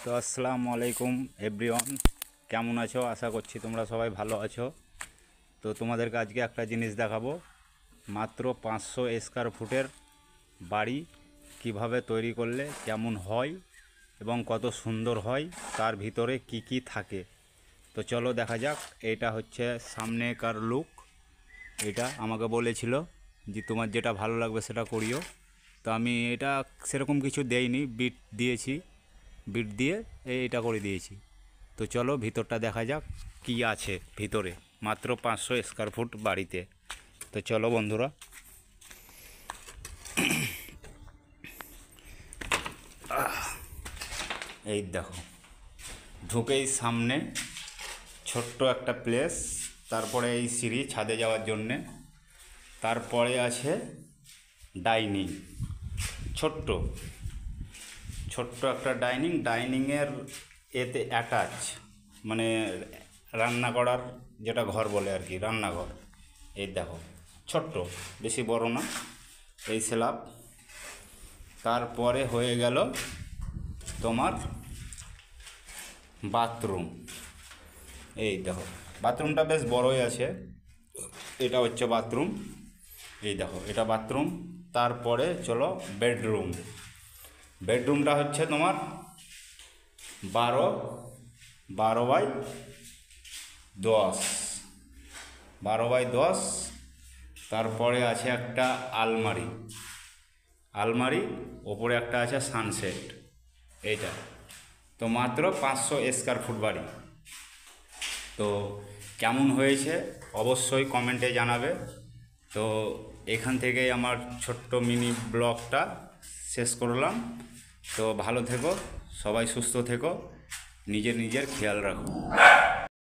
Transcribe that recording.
তো আসসালামু আলাইকুম এভরিওয়ান, কেমন আছো? আশা করছি তোমরা সবাই ভালো আছো। তো তোমাদেরকে আজকে একটা জিনিস দেখাবো। মাত্র 500 স্কোয়ার ফুটের বাড়ি কিভাবে তৈরি করলে কেমন হয় এবং কত সুন্দর হয়, তার ভিতরে কি কি থাকে। তো চলো দেখা যাক। এটা হচ্ছে সামনেকার লুক। এটা আমাকে বলেছিল যে তোমার যেটা ভালো লাগবে সেটা করিও। তো আমি এটা সেরকম কিছু দেইনি, বিট দিয়েছি, বিট দিয়ে এইটা করে দিয়েছি। তো চলো ভিতরটা দেখা যাক কি আছে ভিতরে মাত্র 500 স্কোয়ার ফুট বাড়িতে। তো চলো বন্ধুরা, এই দেখো, ঢুকেই সামনে ছোট্ট একটা প্লেস, তারপরে এই সিঁড়ি ছাদে যাওয়ার জন্যে, তারপরে আছে ডাইনিং, ছোট্ট ছোট্ট একটা ডাইনিংয়ের এতে অ্যাটাচ, মানে রান্না করার যেটা ঘর বলে আর কি, রান্নাঘর। এই দেখো, ছোট্ট, বেশি বড় না, এই স্ল্যাব। তারপরে হয়ে গেল তোমার বাথরুম। এই দেখো, বাথরুমটা বেশ বড়ই আছে। এটা হচ্ছে বাথরুম, এই দেখো এটা বাথরুম। তারপরে চলো বেডরুম। বেডরুমটা হচ্ছে তোমার 12 বাই 10, 12 বাই 10। তারপরে আছে একটা আলমারি, ওপরে একটা আছে সানসেট। এইটা তো মাত্র 500 স্কোয়ার ফুট বাড়ি। তো কেমন হয়েছে অবশ্যই কমেন্টে জানাবে। তো এখান থেকেই আমার ছোট্ট মিনি ব্লগটা শেষ করলাম। তো ভালো থেকো, সবাই সুস্থ থেকো, নিজের খেয়াল রাখো।